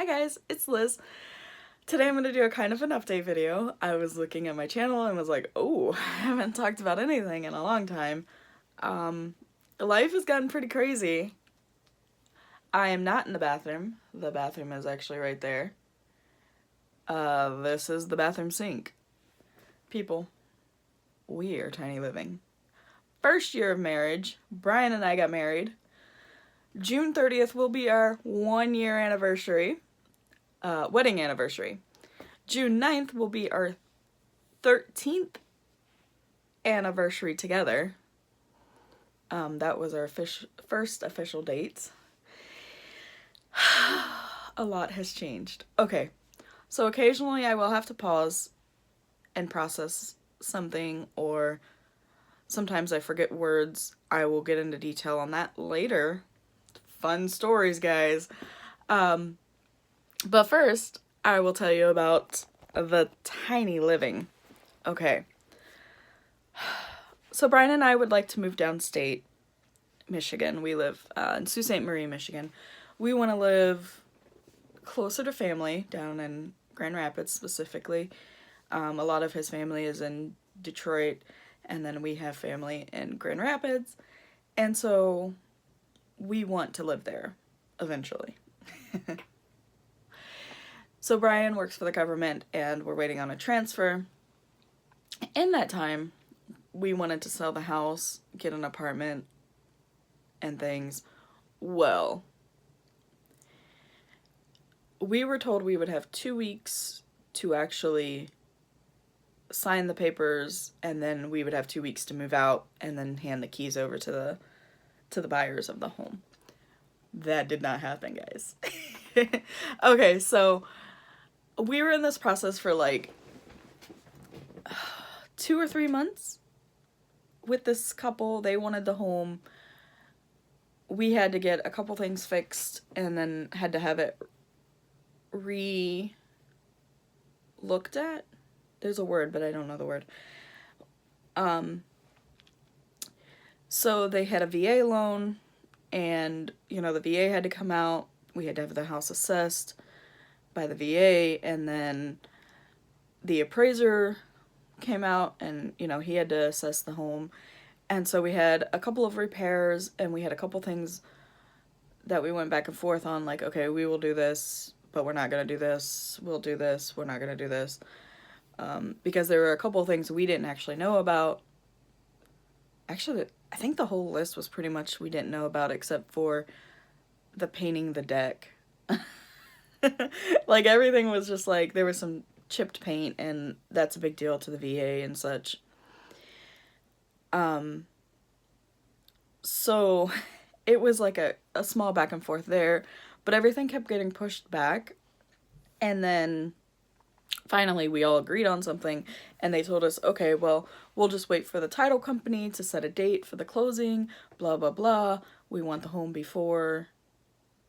guys, it's Liz. Today I'm going to do a kind of an update video. I was looking at my channel and was like, oh, I haven't talked about anything in a long time. Life has gotten pretty crazy. I am not in the bathroom. The bathroom is actually right there. This is the bathroom sink. People, we are tiny living. First year of marriage, Brian and I got married. June 30th will be our 1-year anniversary. Wedding anniversary. June 9th will be our 13th anniversary together. That was our first official date. A lot has changed. Okay, so occasionally I will have to pause and process something, or sometimes I forget words. I will get into detail on that later. Fun stories, guys. But first, I will tell you about the tiny living. Okay. So Brian and I would like to move downstate Michigan. We live in Sault Ste. Marie, Michigan. We want to live closer to family down in Grand Rapids specifically. A lot of his family is in Detroit, and then we have family in Grand Rapids. And so we want to live there eventually. So Brian works for the government and we're waiting on a transfer. In that time, we wanted to sell the house, get an apartment, and things. Well, we were told we would have 2 weeks to actually sign the papers, and then we would have 2 weeks to move out and then hand the keys over to the buyers of the home. That did not happen, guys. Okay, so we were in this process for like 2 or 3 months with this couple. They wanted the home. We had to get a couple things fixed and then had to have it looked at. There's a word, but I don't know the word. So they had a VA loan, and the VA had to come out. We had to have the house assessed by the VA, and then the appraiser came out and he had to assess the home. And so we had a couple of repairs, and we had a couple things that we went back and forth on, like, okay, we will do this, but we're not going to do this. We'll do this, we're not going to do this. Because there were a couple of things we didn't actually know about. Actually, I think the whole list was pretty much we didn't know about, except for the painting the deck. Like, everything was just like, there was some chipped paint, and that's a big deal to the VA and such. So it was like a small back and forth there, but everything kept getting pushed back. And then finally we all agreed on something, and they told us, okay, well, we'll just wait for the title company to set a date for the closing, blah, blah, blah. We want the home before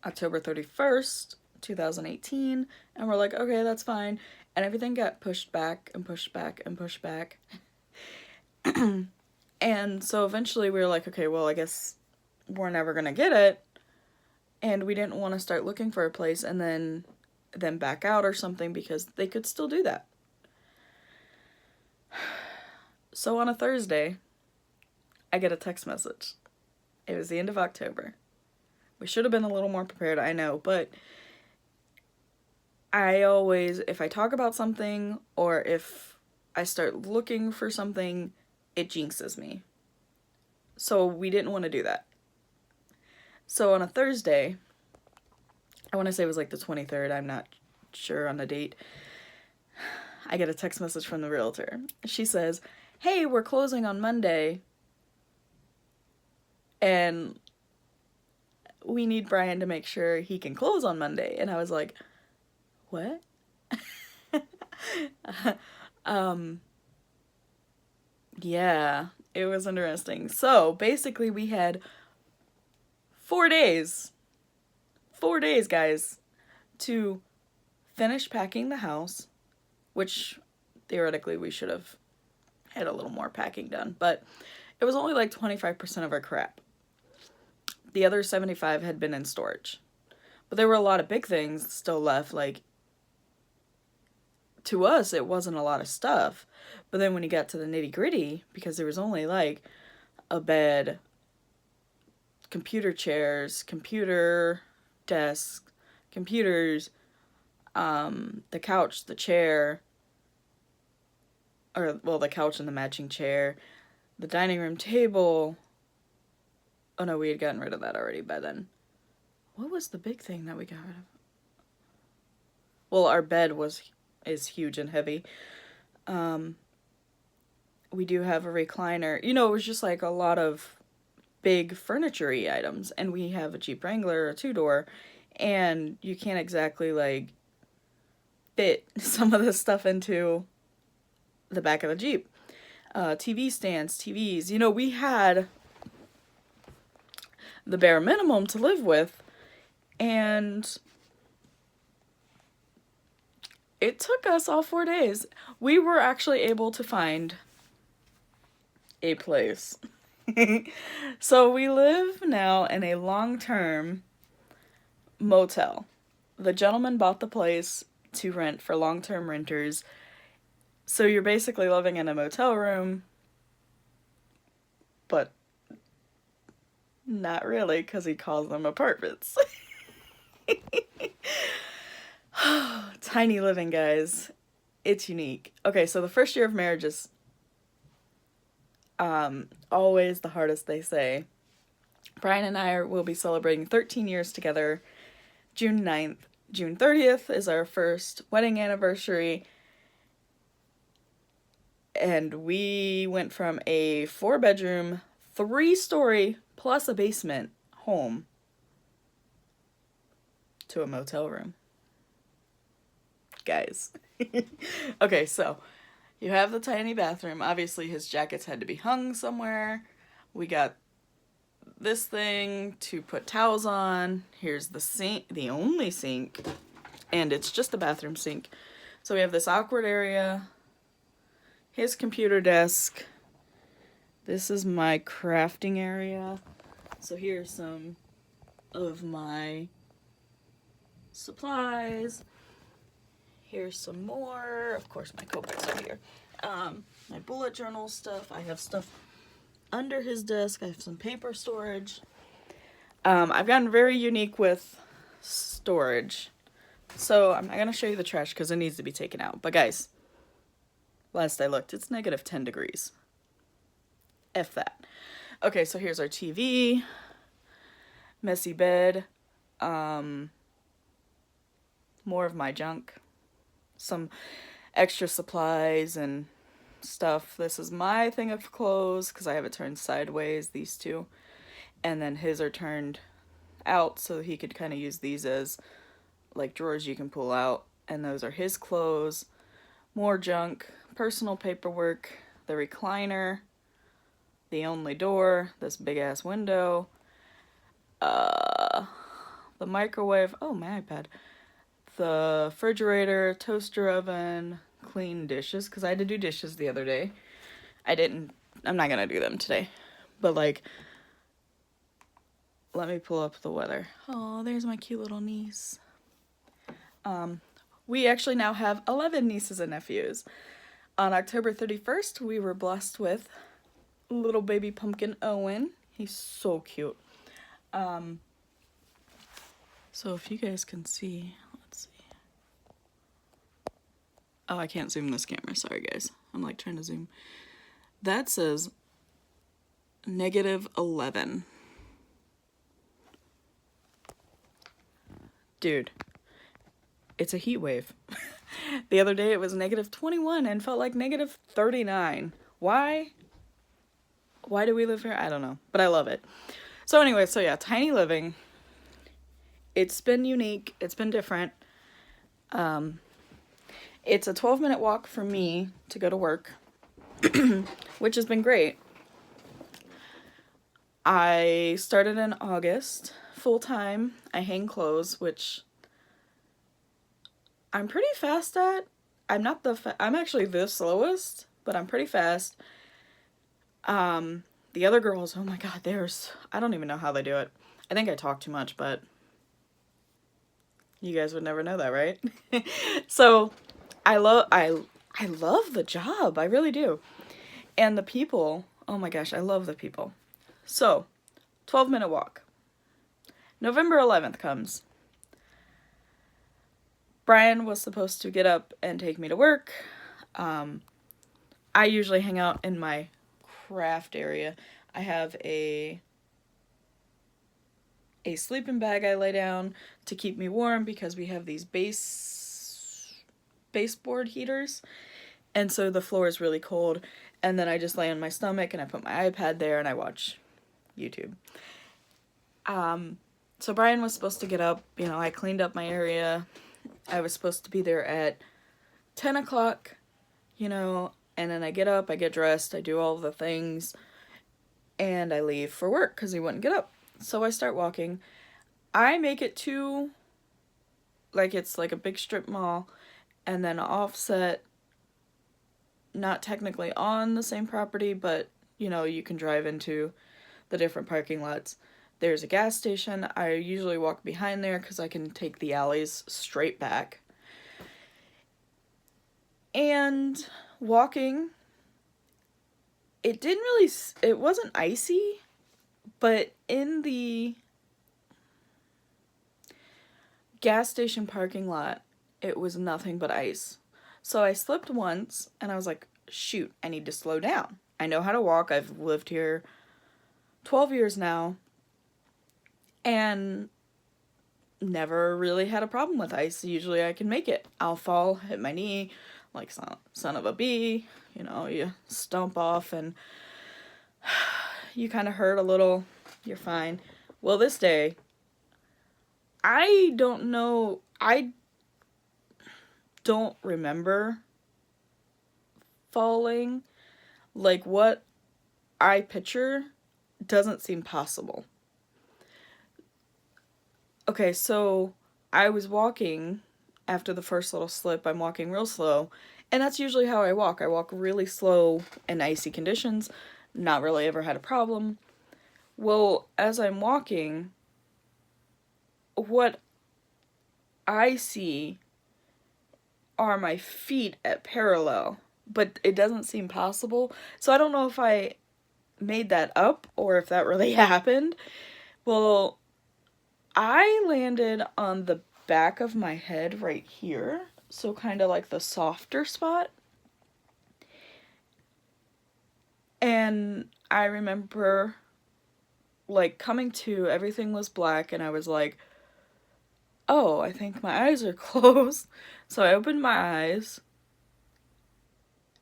October 31st, 2018. And we're like, okay, that's fine. And everything got pushed back and pushed back and pushed back. And so eventually we were like, okay, well, I guess we're never gonna get it. And we didn't want to start looking for a place and then back out or something, because they could still do that. So on a Thursday, I get a text message. It was the end of October. We should have been a little more prepared, I know, but I always, if I talk about something or if I start looking for something, it jinxes me. So we didn't want to do that. So on a Thursday, I want to say it was like the 23rd, I'm not sure on the date, I get a text message from the realtor. She says, hey, we're closing on Monday, and we need Brian to make sure he can close on Monday. And I was like, what? Yeah, it was interesting. So basically we had 4 days, guys, to finish packing the house, which theoretically we should have had a little more packing done, but it was only like 25% of our crap. The other 75 had been in storage. But there were a lot of big things still left. Like, to us, it wasn't a lot of stuff. But then when you got to the nitty gritty, because there was only like a bed, computer chairs, computer desk, computers, the couch, the chair, or, well, the couch and the matching chair, the dining room table. Oh no, we had gotten rid of that already by then. What was the big thing that we got rid of? Well, our bed is huge and heavy. We do have a recliner. You know, it was just like a lot of big furniture-y items. And we have a Jeep Wrangler, a two-door, and you can't exactly, like, fit some of this stuff into the back of the Jeep. TV stands, TVs. You know, we had the bare minimum to live with, and it took us all 4 days. We were actually able to find a place. So we live now in a long-term motel. The gentleman bought the place to rent for long-term renters. So you're basically living in a motel room, but not really, because he calls them apartments. Tiny living, guys. It's unique. Okay, so the first year of marriage is always the hardest, they say. Brian and I will be celebrating 13 years together. June 9th. June 30th is our first wedding anniversary. And we went from a 4-bedroom, 3-story, plus a basement home to a motel room. Guys. Okay, so you have the tiny bathroom. Obviously, his jackets had to be hung somewhere. We got this thing to put towels on. Here's the sink, the only sink, and it's just a bathroom sink. So we have this awkward area, his computer desk. This is my crafting area. So here's some of my supplies. Here's some more. Of course, my Copics are here. My bullet journal stuff. I have stuff under his desk. I have some paper storage. I've gotten very unique with storage. So I'm not going to show you the trash because it needs to be taken out. But guys, last I looked, it's negative 10 degrees. F that. Okay, so here's our TV. Messy bed. More of my junk. Some extra supplies and stuff. This is my thing of clothes because I have it turned sideways, these two. And then his are turned out so he could kind of use these as like drawers you can pull out. And those are his clothes. More junk, personal paperwork, the recliner, the only door, this big ass window, the microwave, oh, my iPad, the refrigerator, toaster oven, clean dishes, because I had to do dishes the other day. I'm not gonna do them today, but like, let me pull up the weather. Oh, there's my cute little niece. We actually now have 11 nieces and nephews. On October 31st, we were blessed with little baby pumpkin Owen. He's so cute. So if you guys can see, let's see. Oh, I can't zoom this camera. Sorry, guys. I'm like trying to zoom. That says -11. Dude, it's a heat wave. The other day it was -21 and felt like -39. Why? Why do we live here? I don't know, but I love it. So anyway, so yeah, tiny living. It's been unique. It's been different. It's a 12-minute walk for me to go to work, which has been great. I started in August, full-time. I hang clothes, which I'm pretty fast at. I'm actually the slowest, but I'm pretty fast. The other girls, oh my god, I don't even know how they do it. I think I talk too much, but You guys would never know that, right? So I love the job. I really do. And the people, oh my gosh, I love the people. So, 12-minute walk. November 11th comes. Brian was supposed to get up and take me to work. I usually hang out in my craft area. I have a sleeping bag I lay down to keep me warm because we have these baseboard heaters, and so the floor is really cold. And then I just lay on my stomach and I put my iPad there and I watch YouTube. So Brian was supposed to get up. I cleaned up my area. I was supposed to be there at 10 o'clock, and then I get up, I get dressed, I do all the things, and I leave for work because he wouldn't get up. So I start walking. I make it to, it's like a big strip mall, and then offset, not technically on the same property, but, you can drive into the different parking lots. There's a gas station. I usually walk behind there because I can take the alleys straight back. And walking, it wasn't icy, but in the gas station parking lot, it was nothing but ice. So I slipped once, and I was like, shoot, I need to slow down. I know how to walk. I've lived here 12 years now, and never really had a problem with ice. Usually I can make it. I'll fall, hit my knee, like son of a bee, you stomp off, and you kind of hurt a little. You're fine. Well, this day, I don't know, I don't remember falling. Like, what I picture doesn't seem possible. Okay, so I was walking after the first little slip. I'm walking real slow, and that's usually how I walk. I walk really slow in icy conditions. Not really ever had a problem. Well, as I'm walking, what I see are my feet at parallel, but it doesn't seem possible. So I don't know if I made that up or if that really happened. Well, I landed on the back of my head right here, so kind of like the softer spot. And I remember, coming to, everything was black, and I was like, oh, I think my eyes are closed. So I opened my eyes,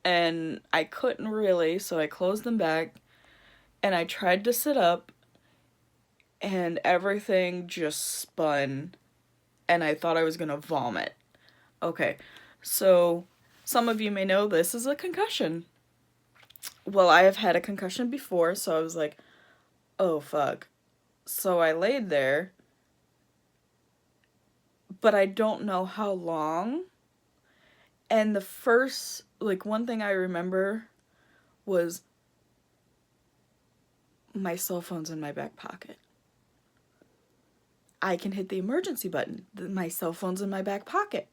and I couldn't really, so I closed them back, and I tried to sit up, and everything just spun, and I thought I was gonna vomit. Okay, so some of you may know this is a concussion. Well, I have had a concussion before, so I was like, oh fuck. So I laid there, but I don't know how long. And the first, one thing I remember was my cell phone's in my back pocket. I can hit the emergency button. My cell phone's in my back pocket.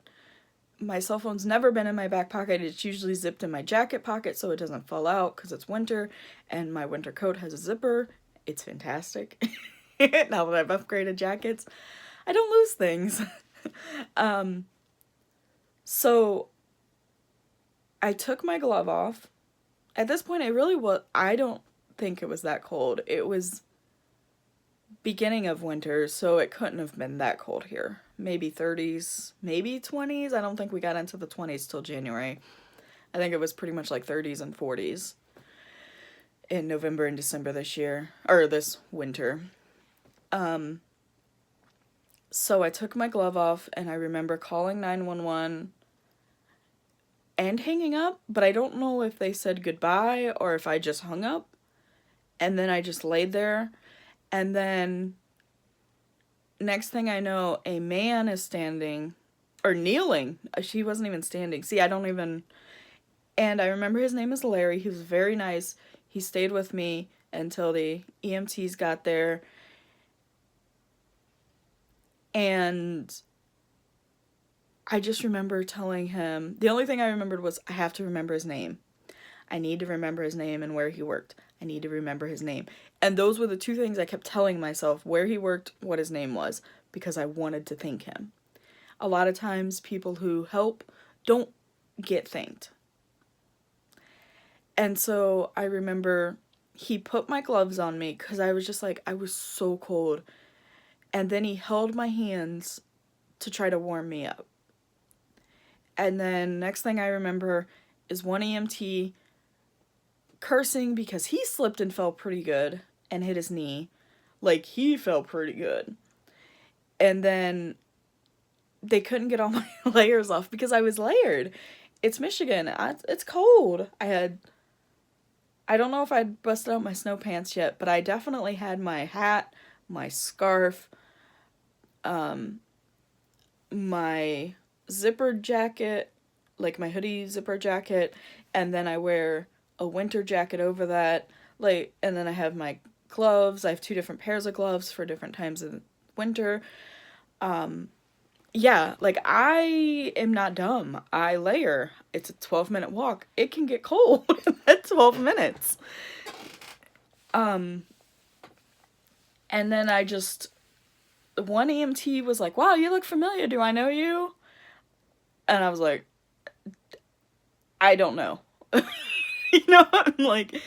My cell phone's never been in my back pocket. It's usually zipped in my jacket pocket so it doesn't fall out because it's winter, and my winter coat has a zipper. It's fantastic. Now that I've upgraded jackets, I don't lose things. So I took my glove off. At this point, I don't think it was that cold. It was beginning of winter, so it couldn't have been that cold here. Maybe 30s, maybe 20s. I don't think we got into the 20s till January. I think it was pretty much like 30s and 40s in November and December this year, or this winter. So I took my glove off, and I remember calling 911 and hanging up, but I don't know if they said goodbye or if I just hung up. And then I just laid there, and then next thing I know, a man is standing, or kneeling. She wasn't even standing. See, and I remember his name is Larry. He was very nice. He stayed with me until the EMTs got there. And I just remember telling him, the only thing I remembered was I have to remember his name. I need to remember his name and where he worked. I need to remember his name. And those were the two things I kept telling myself, where he worked, what his name was, because I wanted to thank him. A lot of times people who help don't get thanked. And so I remember he put my gloves on me because I was just like, I was so cold. And then he held my hands to try to warm me up. And then next thing I remember is one EMT cursing because he slipped and fell pretty good and hit his knee. Like, he fell pretty good. And then they couldn't get all my layers off because I was layered. It's Michigan. It's cold. I don't know if I'd busted out my snow pants yet, but I definitely had my hat, my scarf, my zipper jacket, like my hoodie zipper jacket, and then I wear a winter jacket over that, like, and then I have my gloves. I have 2 different pairs of gloves for different times of winter. Yeah, like, I am not dumb. I layer. It's a 12-minute walk. It can get cold at 12 minutes. And then one EMT was like, wow, you look familiar. Do I know you? And I was like, I don't know. I'm like,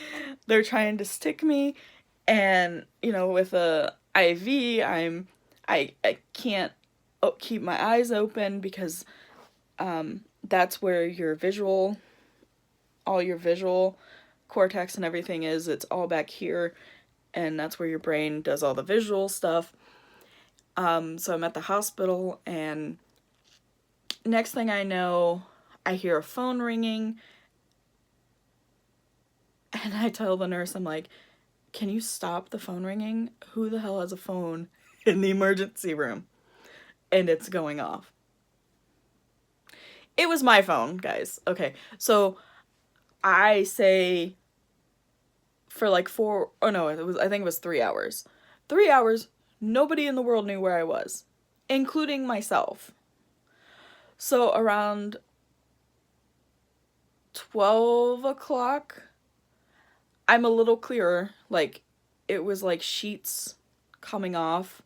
they're trying to stick me. And, with a IV, I can't keep my eyes open because that's where all your visual cortex and everything is. It's all back here, and that's where your brain does all the visual stuff. So I'm at the hospital, and next thing I know, I hear a phone ringing, and I tell the nurse, I'm like, can you stop the phone ringing? Who the hell has a phone in the emergency room? And it's going off. It was my phone, guys. Okay, so I say for like I think it was 3 hours. 3 hours, nobody in the world knew where I was, including myself. So around 12 o'clock, I'm a little clearer. Like, it was like sheets coming off,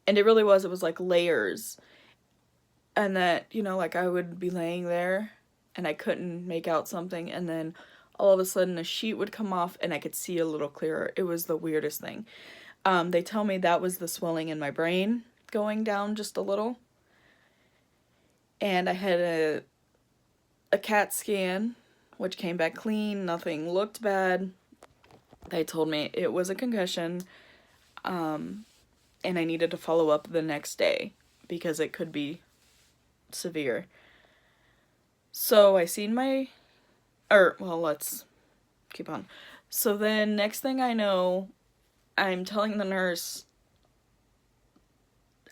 and it was like layers. And that, like, I would be laying there and I couldn't make out something, and then all of a sudden a sheet would come off and I could see a little clearer. It was the weirdest thing. They tell me that was the swelling in my brain going down just a little. And I had a CAT scan, which came back clean. Nothing looked bad. They told me it was a concussion, and I needed to follow up the next day because it could be severe. So I seen let's keep on. So then next thing I know, I'm telling the nurse,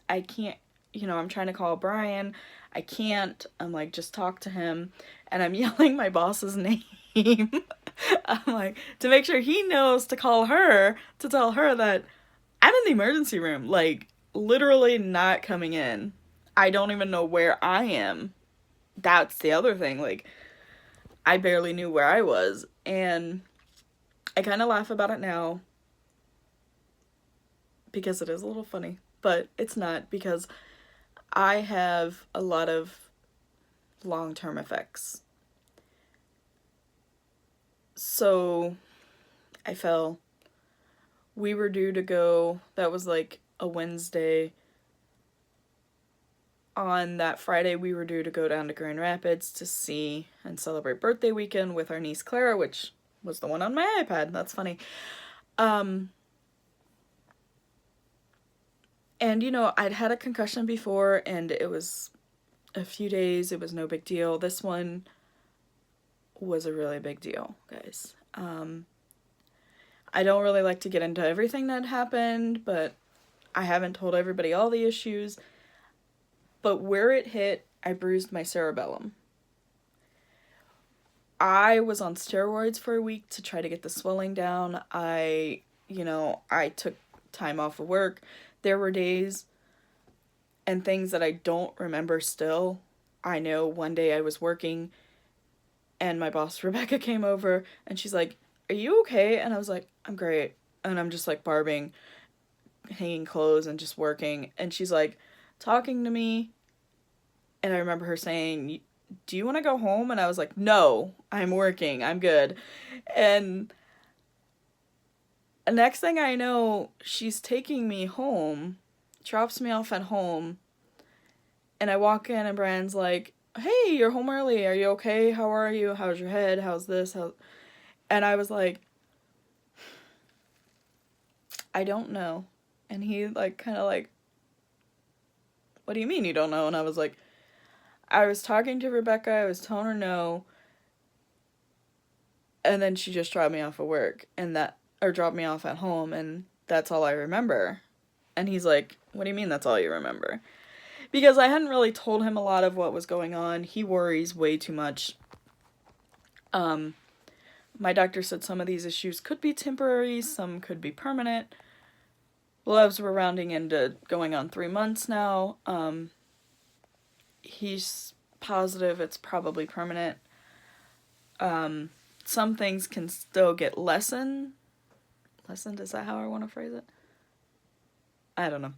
I can't, I'm trying to call Brian. I can't. I'm like, just talk to him. And I'm yelling my boss's name. I'm like, to make sure he knows to call her, to tell her that I'm in the emergency room. Like, literally not coming in. I don't even know where I am. That's the other thing. Like, I barely knew where I was. And I kind of laugh about it now because it is a little funny. But it's not, because I have a lot of long-term effects. So I fell. We were due to go, that was like a Wednesday. On that Friday, we were due to go down to Grand Rapids to see and celebrate birthday weekend with our niece Clara, which was the one on my iPad. That's funny. And, I'd had a concussion before, and it was a few days. It was no big deal. This one was a really big deal, guys. I don't really like to get into everything that happened, but I haven't told everybody all the issues. But where it hit, I bruised my cerebellum. I was on steroids for a week to try to get the swelling down. I took time off of work. There were days and things that I don't remember still. I know one day I was working and my boss Rebecca came over and she's like, "Are you okay?" And I was like, "I'm great." And I'm just like barbing, hanging clothes and just working. And she's like talking to me. And I remember her saying, "Do you want to go home?" And I was like, "No, I'm working. I'm good." And the next thing I know, she's taking me home, drops me off at home. And I walk in and Brian's like, "Hey, you're home early. Are you okay? How are you? How's your head? How's this? How?" And I was like, "I don't know." And he like kind of like, "What do you mean you don't know?" And I was like, "I was talking to Rebecca. I was telling her no. And then she just dropped me off at work and that, or dropped me off at home. And that's all I remember." And he's like, "What do you mean that's all you remember?" Because I hadn't really told him a lot of what was going on. He worries way too much. My doctor said some of these issues could be temporary, some could be permanent. Well, as we're rounding into going on 3 months now, he's positive it's probably permanent. Some things can still get lessened. Lessened, is that how I want to phrase it? I don't know.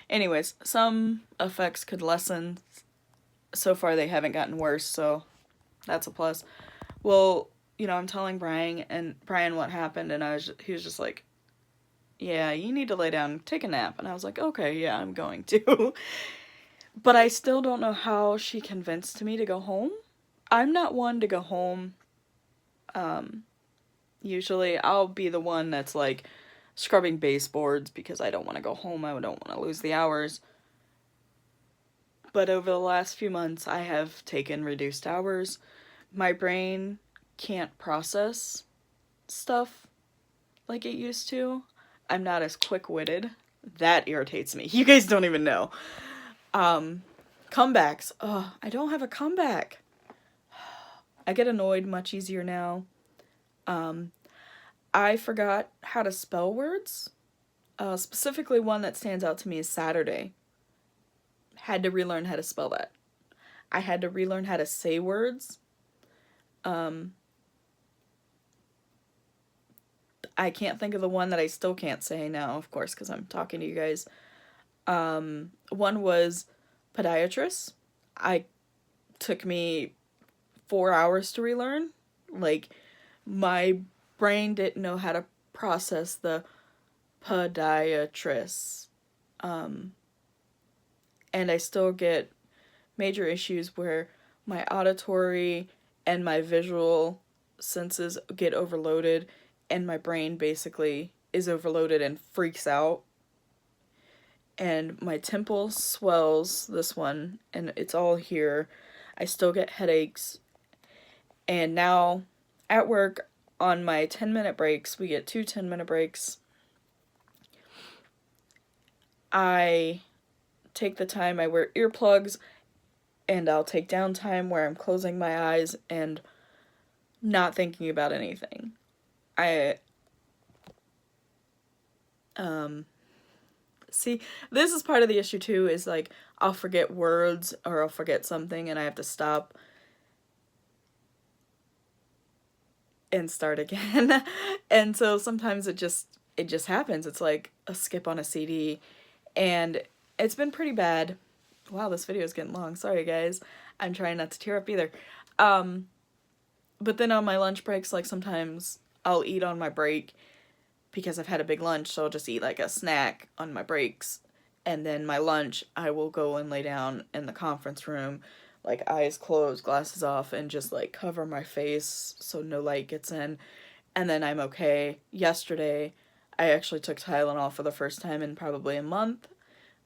Anyways, some effects could lessen. So far they haven't gotten worse, so that's a plus. Well, I'm telling Brian what happened, and he was just like, "Yeah, you need to lay down, take a nap." And I was like, "Okay, yeah, I'm going to." But I still don't know how she convinced me to go home. I'm not one to go home. Usually I'll be the one that's like scrubbing baseboards because I don't want to go home. I don't want to lose the hours. But over the last few months, I have taken reduced hours. My brain can't process stuff like it used to. I'm not as quick-witted. That irritates me. You guys don't even know. Comebacks. Oh, I don't have a comeback. I get annoyed much easier now. I forgot how to spell words. Specifically, one that stands out to me is Saturday. Had to relearn how to spell that. I had to relearn how to say words. I can't think of the one that I still can't say now, of course, because I'm talking to you guys. One was podiatrist. I took me 4 hours to relearn. Like, my brain didn't know how to process the podiatrist. And I still get major issues where my auditory and my visual senses get overloaded, and my brain basically is overloaded and freaks out. And my temple swells, this one, and it's all here. I still get headaches. And now at work, on my 10-minute breaks, we get 2 10-minute breaks. I take the time, I wear earplugs, and I'll take downtime where I'm closing my eyes and not thinking about anything. See, this is part of the issue too, is like, I'll forget words or I'll forget something and I have to stop and start again. And so sometimes it just happens. It's like a skip on a CD, and it's been pretty bad. Wow, this video is getting long. Sorry, guys. I'm trying not to tear up either. But then on my lunch breaks, like sometimes I'll eat on my break because I've had a big lunch, so I'll just eat like a snack on my breaks. And then my lunch, I will go and lay down in the conference room, like eyes closed, glasses off, and just like cover my face so no light gets in. And then I'm okay. Yesterday, I actually took Tylenol for the first time in probably a month.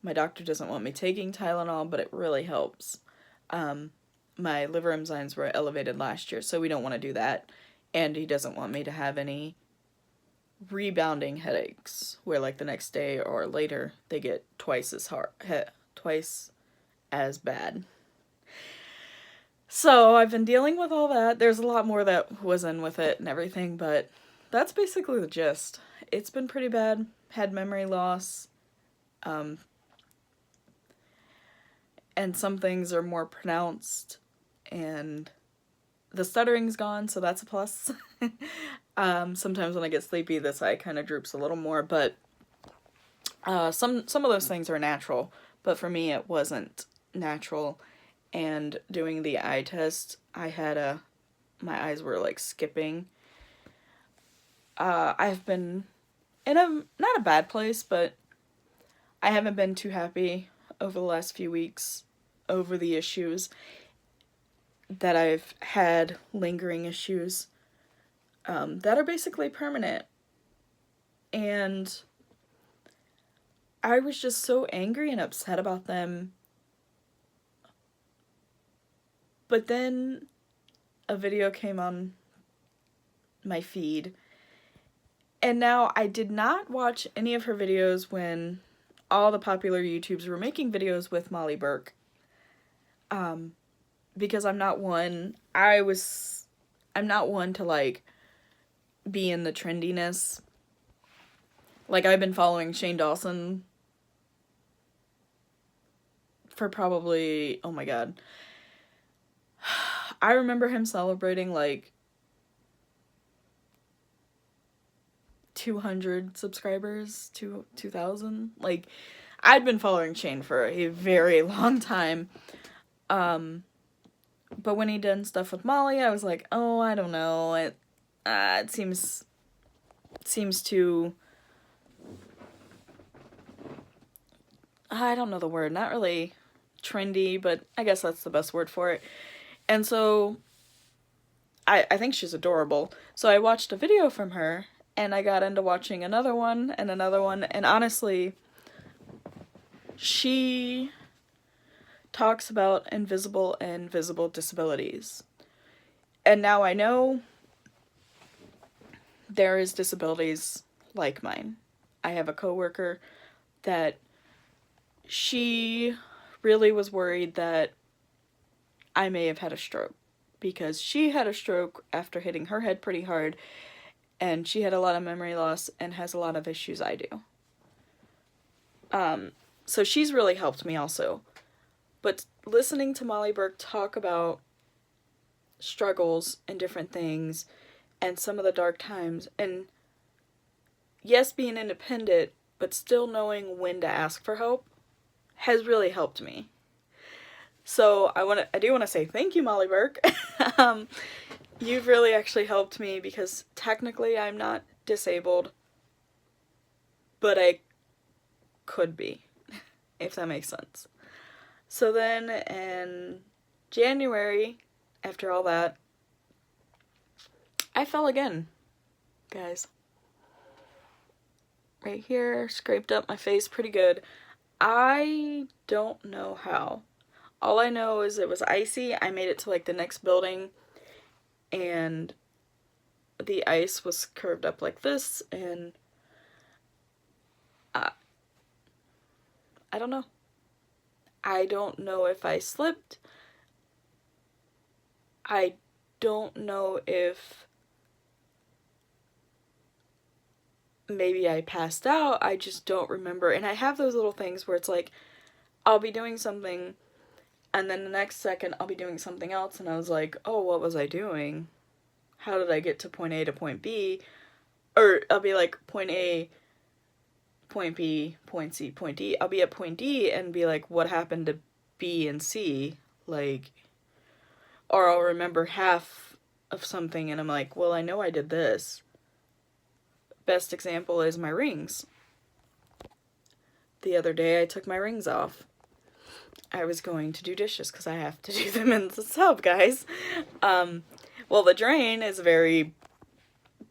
My doctor doesn't want me taking Tylenol, but it really helps. My liver enzymes were elevated last year, so we don't want to do that. And he doesn't want me to have any rebounding headaches where like the next day or later they get twice as bad. So I've been dealing with all that. There's a lot more that was in with it and everything, but that's basically the gist. It's been pretty bad. Had memory loss. and some things are more pronounced, and the stuttering's gone, so that's a plus. Sometimes when I get sleepy, this eye kind of droops a little more, but some of those things are natural, but for me it wasn't natural. And doing the eye test, my eyes were like skipping. I've been in not a bad place, but I haven't been too happy over the last few weeks over the issues that I've had, lingering issues that are basically permanent. And I was just so angry and upset about them. But then a video came on my feed, and now I did not watch any of her videos when all the popular YouTubers were making videos with Molly Burke. Because I'm not one to like be in the trendiness. Like, I've been following Shane Dawson for probably, oh my god, I remember him celebrating like 200 subscribers, 2,000. Like, I'd been following Shane for a very long time. But when he done stuff with Molly, I was like, oh, I don't know. It seems too, I don't know the word, not really trendy, but I guess that's the best word for it. And so I think she's adorable. So I watched a video from her, and I got into watching another one, and honestly, she talks about invisible and visible disabilities. And now I know there is disabilities like mine. I have a coworker that she really was worried that I may have had a stroke, because she had a stroke after hitting her head pretty hard, and she had a lot of memory loss and has a lot of issues I do. So she's really helped me also. But listening to Molly Burke talk about struggles and different things and some of the dark times, and yes, being independent, but still knowing when to ask for help, has really helped me. So I do want to say thank you, Molly Burke. You've really actually helped me, because technically I'm not disabled, but I could be, if that makes sense. So then in January, after all that, I fell again, guys. Right here, scraped up my face pretty good. I don't know how. All I know is it was icy. I made it to like the next building, and the ice was curved up like this, and I don't know. I don't know if I slipped. I don't know if maybe I passed out. I just don't remember. And I have those little things where it's like, I'll be doing something, and then the next second I'll be doing something else, and I was like, oh, what was I doing? How did I get to point A to point B? Or I'll be like, point A, point B, point C, point D. I'll be at point D and be like, what happened to B and C? Like, or I'll remember half of something and I'm like, well, I know I did this. Best example is my rings. The other day I took my rings off. I was going to do dishes because I have to do them in the tub, guys. Well, the drain is very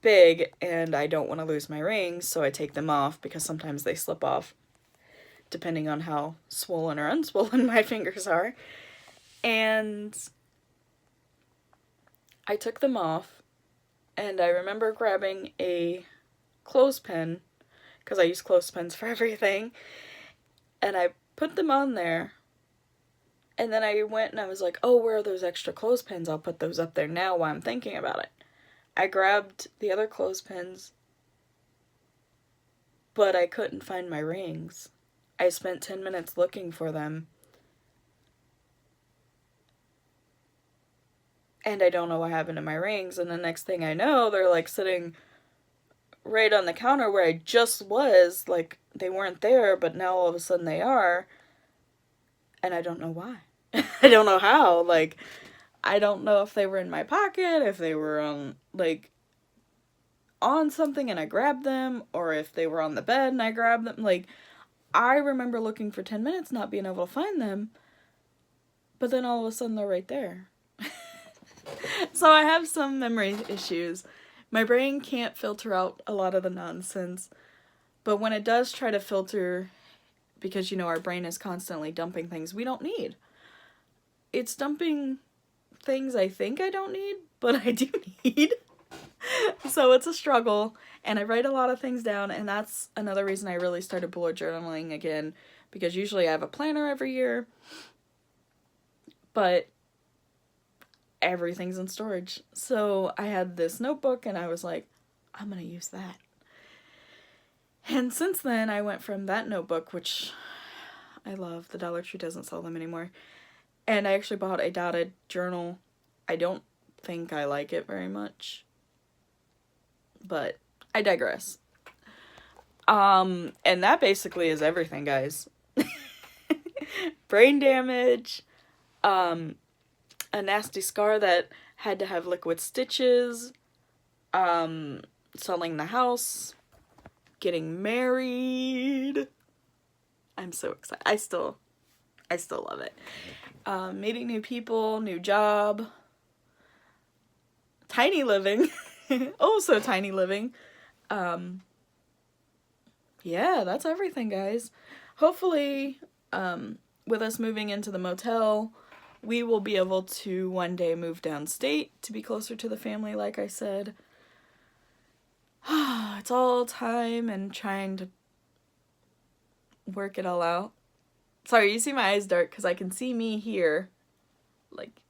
big and I don't want to lose my rings, so I take them off because sometimes they slip off depending on how swollen or unswollen my fingers are. And I took them off, and I remember grabbing a clothespin, because I use clothespins for everything, and I put them on there, and then I went and I was like, oh, where are those extra clothespins? I'll put those up there now while I'm thinking about it. I grabbed the other clothespins, but I couldn't find my rings. I spent 10 minutes looking for them, and I don't know what happened to my rings, and the next thing I know, they're like sitting right on the counter where I just was, like they weren't there, but now all of a sudden they are, and I don't know why. I don't know how, like, I don't know if they were in my pocket, if they were on, like, on something and I grabbed them, or if they were on the bed and I grabbed them. Like, I remember looking for 10 minutes, not being able to find them, but then all of a sudden they're right there. So I have some memory issues. My brain can't filter out a lot of the nonsense, but when it does try to filter, because, you know, our brain is constantly dumping things we don't need. It's dumping things I think I don't need, but I do need. So it's a struggle, and I write a lot of things down, and that's another reason I really started bullet journaling again, because usually I have a planner every year, but everything's in storage. So I had this notebook, and I was like, I'm gonna use that. And since then, I went from that notebook, which I love, the Dollar Tree doesn't sell them anymore, and I actually bought a dotted journal. I don't think I like it very much, but I digress. And that basically is everything, guys. Brain damage, a nasty scar that had to have liquid stitches, selling the house, getting married. I'm so excited. I still love it. Meeting new people, new job, tiny living. Oh, so tiny living. Yeah, that's everything, guys. Hopefully, with us moving into the motel, we will be able to one day move downstate to be closer to the family, like I said. It's all time and trying to work it all out. Sorry, you see my eyes dark because I can see me here. Like,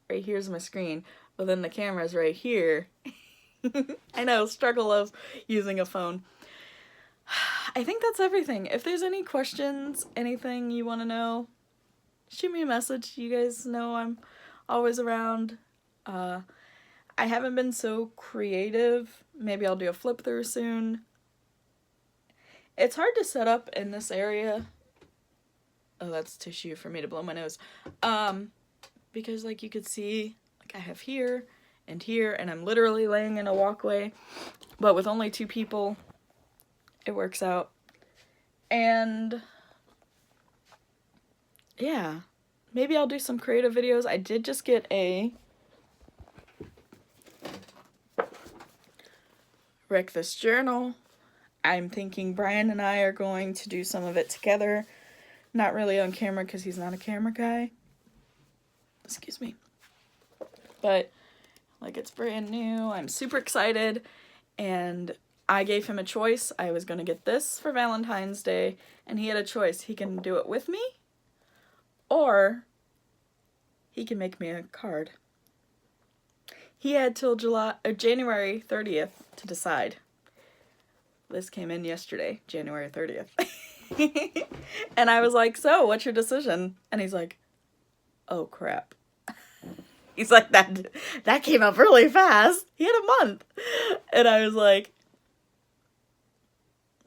right here's my screen, but then the camera's right here. I know, struggle of using a phone. I think that's everything. If there's any questions, anything you want to know, shoot me a message. You guys know I'm always around. I haven't been so creative. Maybe I'll do a flip through soon. It's hard to set up in this area. Oh, that's tissue for me to blow my nose. Because like you could see, like I have here, and I'm literally laying in a walkway. But with only 2 people, it works out. And yeah, maybe I'll do some creative videos. I did just get a Wreck This journal. I'm thinking Brian and I are going to do some of it together. Not really on camera because he's not a camera guy. Excuse me. But like, it's brand new. I'm super excited. And I gave him a choice. I was going to get this for Valentine's Day, and he had a choice. He can do it with me, or he can make me a card. He had till January 30th to decide. This came in yesterday, January 30th. And I was like, so, what's your decision? And he's like, oh, crap. He's like, that came up really fast. He had a month. And I was like,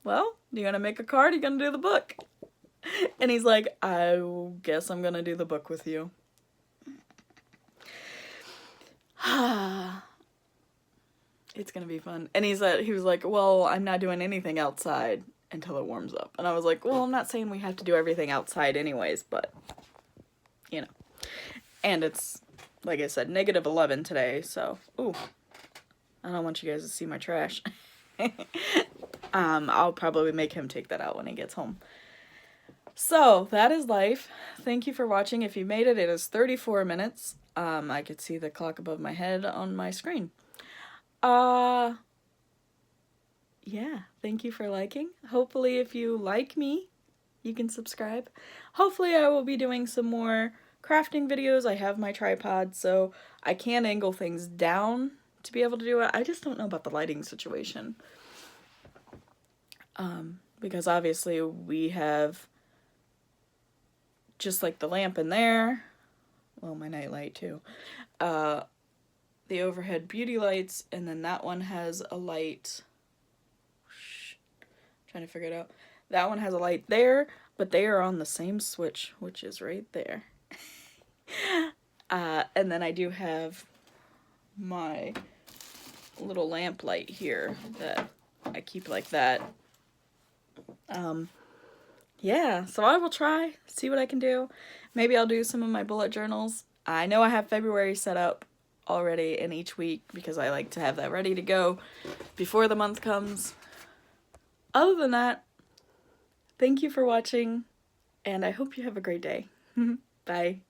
well, you gonna make a card? You gonna do the book? And he's like, I guess I'm gonna do the book with you. It's gonna be fun. And he was like, well, I'm not doing anything outside until it warms up. And I was like, well, I'm not saying we have to do everything outside anyways, but, you know. And it's, like I said, -11 today, so, ooh. I don't want you guys to see my trash. I'll probably make him take that out when he gets home. So, that is life. Thank you for watching. If you made it, it is 34 minutes. I could see the clock above my head on my screen. Yeah, thank you for liking. Hopefully, if you like me, you can subscribe. Hopefully, I will be doing some more crafting videos. I have my tripod, so I can angle things down to be able to do it. I just don't know about the lighting situation. Because obviously we have just like the lamp in there, well, my nightlight too, the overhead beauty lights, and then that one has a light. Trying to figure it out. That one has a light there, but they are on the same switch, which is right there. And then I do have my little lamp light here that I keep like that. Yeah, so I will try, see what I can do. Maybe I'll do some of my bullet journals. I know I have February set up already in each week because I like to have that ready to go before the month comes. Other than that, thank you for watching, and I hope you have a great day. Bye.